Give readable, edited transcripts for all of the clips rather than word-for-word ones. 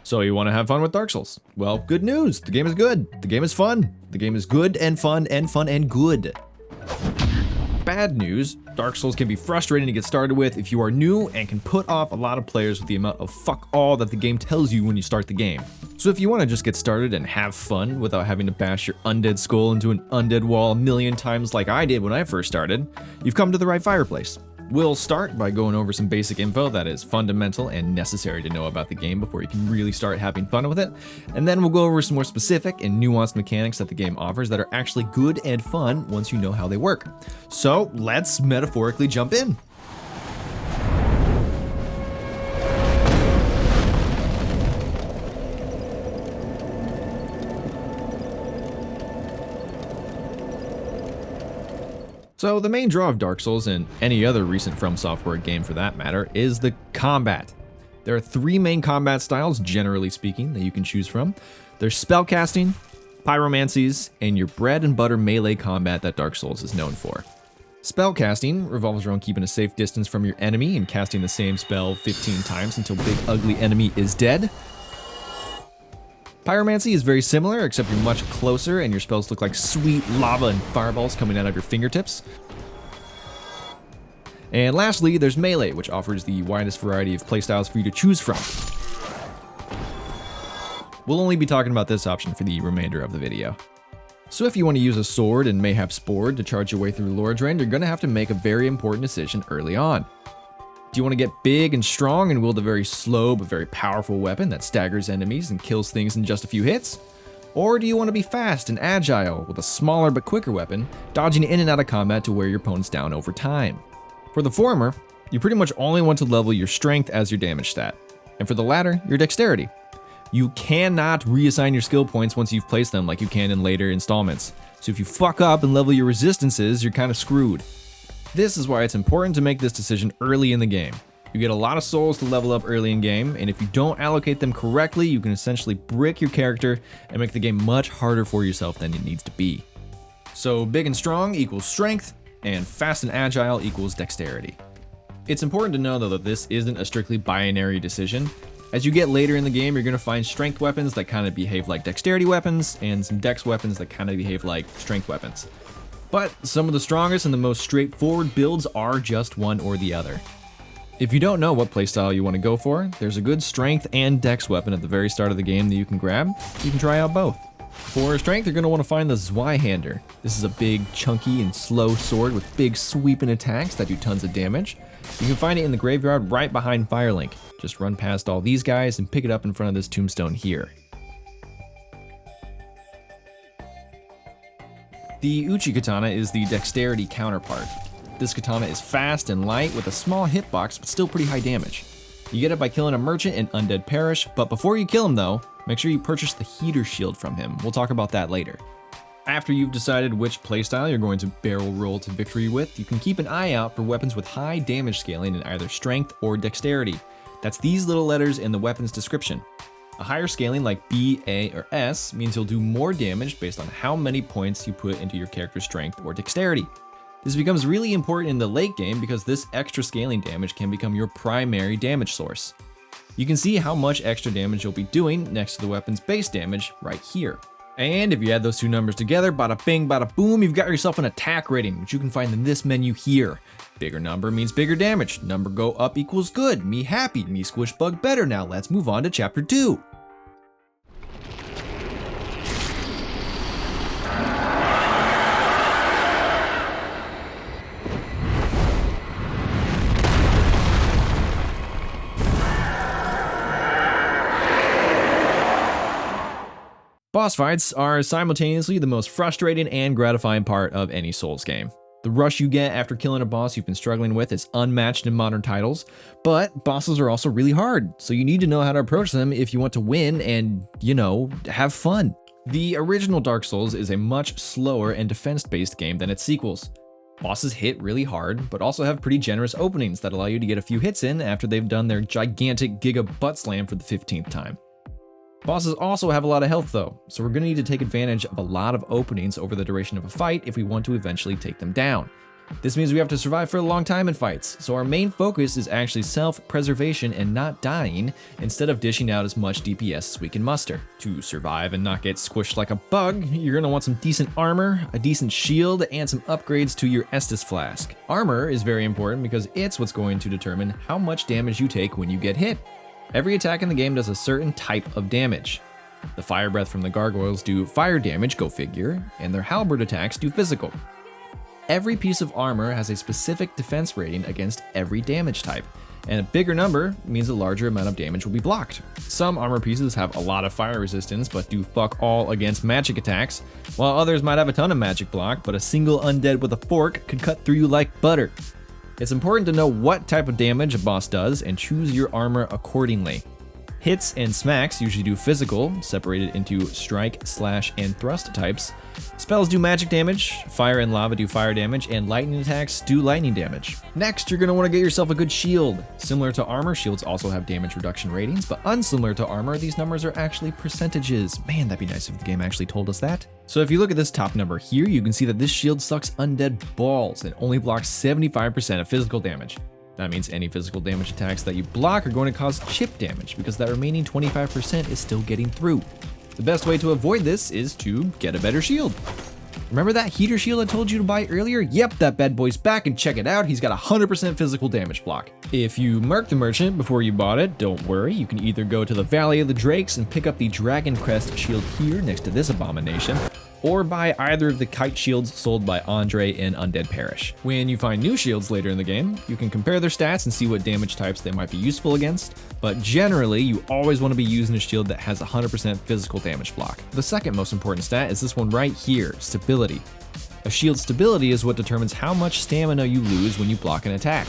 So you want to have fun with Dark Souls? Well, good news. The game is good. The game is fun. The game is good and fun and good. Bad news, Dark Souls can be frustrating to get started with if you are new and can put off a lot of players with the amount of fuck all that the game tells you when you start the game. So if you want to just get started and have fun without having to bash your undead skull into an undead wall a million times like I did when I first started, you've come to the right fireplace. We'll start by going over some basic info that is fundamental and necessary to know about the game before you can really start having fun with it, and then we'll go over some more specific and nuanced mechanics that the game offers that are actually good and fun once you know how they work. So let's metaphorically jump in. So the main draw of Dark Souls, and any other recent From Software game for that matter, is the combat. There are three main combat styles, generally speaking, that you can choose from. There's spellcasting, pyromancies, and your bread and butter melee combat that Dark Souls is known for. Spellcasting revolves around keeping a safe distance from your enemy and casting the same spell 15 times until big ugly enemy is dead. Pyromancy is very similar, except you're much closer and your spells look like sweet lava and fireballs coming out of your fingertips. And lastly, there's melee, which offers the widest variety of playstyles for you to choose from. We'll only be talking about this option for the remainder of the video. So if you want to use a sword and mayhaps board to charge your way through lore drain, you're going to have to make a very important decision early on. Do you want to get big and strong and wield a very slow but very powerful weapon that staggers enemies and kills things in just a few hits? Or do you want to be fast and agile with a smaller but quicker weapon, dodging in and out of combat to wear your opponents down over time? For the former, you pretty much only want to level your strength as your damage stat, and for the latter, your dexterity. You cannot reassign your skill points once you've placed them like you can in later installments, so if you fuck up and level your resistances, you're kind of screwed. This is why it's important to make this decision early in the game. You get a lot of souls to level up early in game, and if you don't allocate them correctly, you can essentially brick your character and make the game much harder for yourself than it needs to be. So big and strong equals strength, and fast and agile equals dexterity. It's important to know though that this isn't a strictly binary decision. As you get later in the game, you're going to find strength weapons that kind of behave like dexterity weapons, and some dex weapons that kind of behave like strength weapons. But some of the strongest and the most straightforward builds are just one or the other. If you don't know what playstyle you want to go for, there's a good strength and dex weapon at the very start of the game that you can grab. You can try out both. For strength, you're going to want to find the Zweihander. This is a big, chunky, and slow sword with big sweeping attacks that do tons of damage. You can find it in the graveyard right behind Firelink. Just run past all these guys and pick it up in front of this tombstone here. The Uchi Katana is the dexterity counterpart. This katana is fast and light with a small hitbox but still pretty high damage. You get it by killing a merchant in Undead Parish, but before you kill him though, make sure you purchase the heater shield from him. We'll talk about that later. After you've decided which playstyle you're going to barrel roll to victory with, you can keep an eye out for weapons with high damage scaling in either strength or dexterity. That's these little letters in the weapon's description. A higher scaling like B, A, or S means you'll do more damage based on how many points you put into your character's strength or dexterity. This becomes really important in the late game because this extra scaling damage can become your primary damage source. You can see how much extra damage you'll be doing next to the weapon's base damage right here. And if you add those two numbers together, bada bing, bada boom, you've got yourself an attack rating, which you can find in this menu here. Bigger number means bigger damage. Number go up equals good. Me happy. Me squish bug better. Now let's move on to chapter 2. Boss fights are simultaneously the most frustrating and gratifying part of any Souls game. The rush you get after killing a boss you've been struggling with is unmatched in modern titles, but bosses are also really hard, so you need to know how to approach them if you want to win and, have fun. The original Dark Souls is a much slower and defense-based game than its sequels. Bosses hit really hard, but also have pretty generous openings that allow you to get a few hits in after they've done their gigantic Giga Butt Slam for the 15th time. Bosses also have a lot of health though, so we're going to need to take advantage of a lot of openings over the duration of a fight if we want to eventually take them down. This means we have to survive for a long time in fights, so our main focus is actually self-preservation and not dying, instead of dishing out as much DPS as we can muster. To survive and not get squished like a bug, you're going to want some decent armor, a decent shield, and some upgrades to your Estus flask. Armor is very important because it's what's going to determine how much damage you take when you get hit. Every attack in the game does a certain type of damage. The fire breath from the gargoyles do fire damage, go figure, and their halberd attacks do physical. Every piece of armor has a specific defense rating against every damage type, and a bigger number means a larger amount of damage will be blocked. Some armor pieces have a lot of fire resistance but do fuck all against magic attacks, while others might have a ton of magic block, but a single undead with a fork could cut through you like butter. It's important to know what type of damage a boss does and choose your armor accordingly. Hits and smacks usually do physical, separated into strike, slash, and thrust types. Spells do magic damage, fire and lava do fire damage, and lightning attacks do lightning damage. Next, you're going to want to get yourself a good shield. Similar to armor, shields also have damage reduction ratings, but unsimilar to armor, these numbers are actually percentages. Man, that'd be nice if the game actually told us that. So if you look at this top number here, you can see that this shield sucks undead balls and only blocks 75% of physical damage. That means any physical damage attacks that you block are going to cause chip damage because that remaining 25% is still getting through. The best way to avoid this is to get a better shield. Remember that heater shield I told you to buy earlier? Yep, that bad boy's back, and check it out, he's got 100% physical damage block. If you marked the merchant before you bought it, don't worry, you can either go to the Valley of the Drakes and pick up the Dragon Crest shield here next to this abomination, or buy either of the kite shields sold by Andre in Undead Parish. When you find new shields later in the game, you can compare their stats and see what damage types they might be useful against, but generally you always want to be using a shield that has 100% physical damage block. The second most important stat is this one right here, stability. A shield's stability is what determines how much stamina you lose when you block an attack.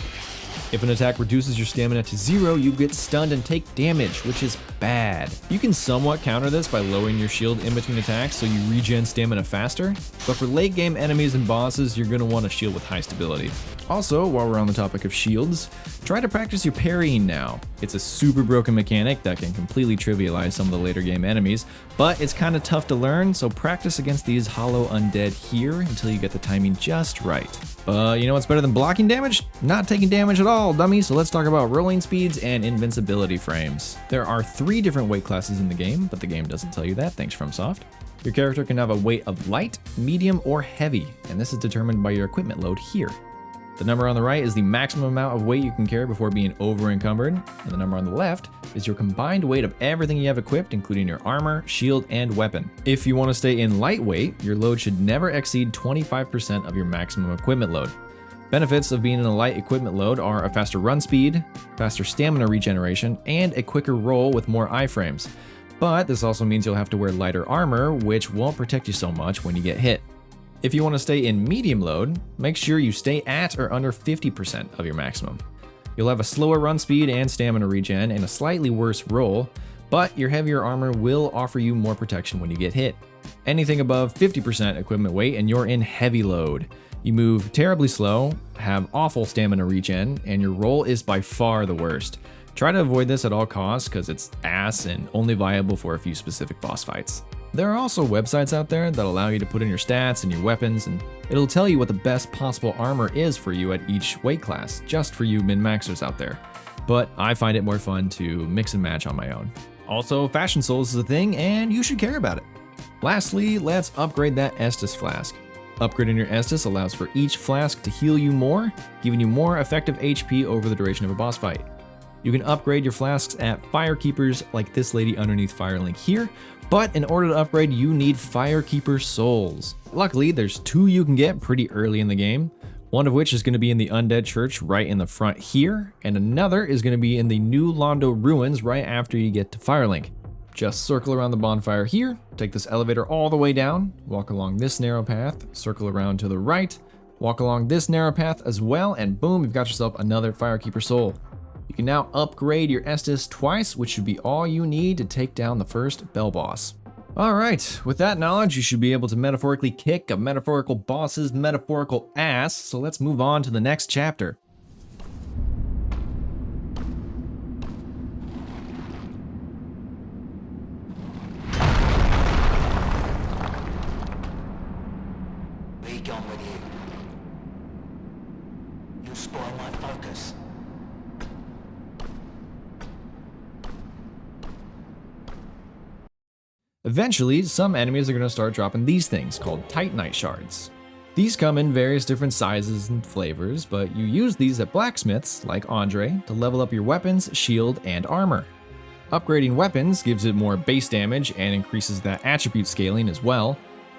If an attack reduces your stamina to 0, you get stunned and take damage, which is bad. You can somewhat counter this by lowering your shield in between attacks so you regen stamina faster, but for late game enemies and bosses, you're going to want a shield with high stability. Also, while we're on the topic of shields, try to practice your parrying now. It's a super broken mechanic that can completely trivialize some of the later game enemies, but it's kind of tough to learn, so practice against these hollow undead here until you get the timing just right. But you know what's better than blocking damage? Not taking damage at all, dummy. So let's talk about rolling speeds and invincibility frames. There are 3 different weight classes in the game, but the game doesn't tell you that, thanks FromSoft. Your character can have a weight of light, medium, or heavy, and this is determined by your equipment load here. The number on the right is the maximum amount of weight you can carry before being over encumbered, and the number on the left is your combined weight of everything you have equipped, including your armor, shield, and weapon. If you want to stay in lightweight, your load should never exceed 25% of your maximum equipment load. Benefits of being in a light equipment load are a faster run speed, faster stamina regeneration, and a quicker roll with more iframes. But this also means you'll have to wear lighter armor, which won't protect you so much when you get hit. If you want to stay in medium load, make sure you stay at or under 50% of your maximum. You'll have a slower run speed and stamina regen and a slightly worse roll, but your heavier armor will offer you more protection when you get hit. Anything above 50% equipment weight and you're in heavy load. You move terribly slow, have awful stamina regen, and your roll is by far the worst. Try to avoid this at all costs because it's ass and only viable for a few specific boss fights. There are also websites out there that allow you to put in your stats and your weapons, and it'll tell you what the best possible armor is for you at each weight class, just for you min-maxers out there. But I find it more fun to mix and match on my own. Also, Fashion Souls is a thing, and you should care about it. Lastly, let's upgrade that Estus flask. Upgrading your Estus allows for each flask to heal you more, giving you more effective HP over the duration of a boss fight. You can upgrade your flasks at Firekeepers like this lady underneath Firelink here, but in order to upgrade, you need Firekeeper souls. Luckily, there's 2 you can get pretty early in the game, one of which is going to be in the Undead Church right in the front here, and another is going to be in the New Londo Ruins right after you get to Firelink. Just circle around the bonfire here, take this elevator all the way down, walk along this narrow path, circle around to the right, walk along this narrow path as well, and boom, you've got yourself another Firekeeper soul. You can now upgrade your Estus twice, which should be all you need to take down the first Bell Boss. Alright, with that knowledge, you should be able to metaphorically kick a metaphorical boss's metaphorical ass, so let's move on to the next chapter. Be gone with you. Eventually, some enemies are going to start dropping these things called Titanite shards. These come in various different sizes and flavors, but you use these at blacksmiths, like Andre, to level up your weapons, shield, and armor. Upgrading weapons gives it more base damage and increases that attribute scaling as well.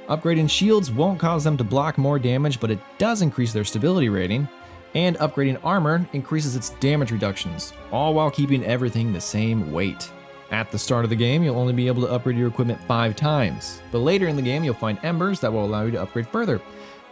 Upgrading shields won't cause them to block more damage, but it does increase their stability rating. And upgrading armor increases its damage reductions, all while keeping everything the same weight. At the start of the game, you'll only be able to upgrade your equipment 5 times, but later in the game you'll find embers that will allow you to upgrade further.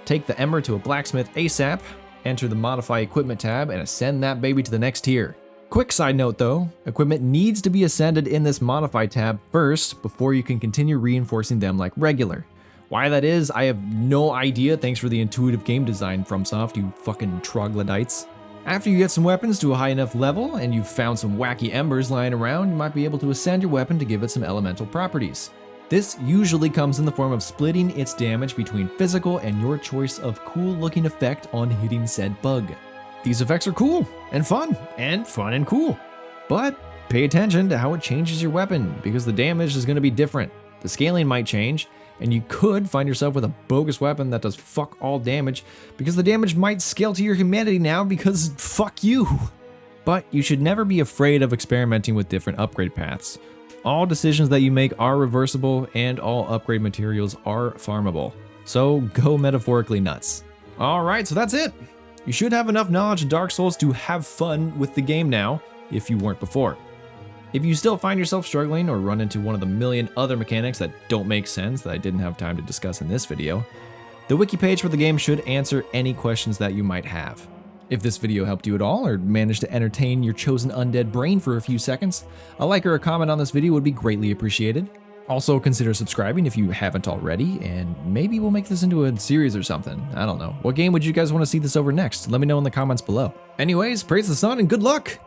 Take the ember to a blacksmith ASAP, enter the modify equipment tab, and ascend that baby to the next tier. Quick side note though, equipment needs to be ascended in this modify tab first before you can continue reinforcing them like regular. Why that is, I have no idea. Thanks for the intuitive game design, FromSoft, you fucking troglodytes. After you get some weapons to a high enough level and you've found some wacky embers lying around, you might be able to ascend your weapon to give it some elemental properties. This usually comes in the form of splitting its damage between physical and your choice of cool looking effect on hitting said bug. These effects are cool and fun and cool, but pay attention to how it changes your weapon because the damage is going to be different. The scaling might change, and you could find yourself with a bogus weapon that does fuck all damage because the damage might scale to your humanity now because fuck you. But you should never be afraid of experimenting with different upgrade paths. All decisions that you make are reversible and all upgrade materials are farmable. So go metaphorically nuts. Alright, so that's it. You should have enough knowledge of Dark Souls to have fun with the game now, if you weren't before. If you still find yourself struggling or run into one of the million other mechanics that don't make sense that I didn't have time to discuss in this video, the wiki page for the game should answer any questions that you might have. If this video helped you at all or managed to entertain your chosen undead brain for a few seconds, a like or a comment on this video would be greatly appreciated. Also consider subscribing if you haven't already, and maybe we'll make this into a series or something. I don't know. What game would you guys want to see this over next? Let me know in the comments below. Anyways, praise the sun and good luck!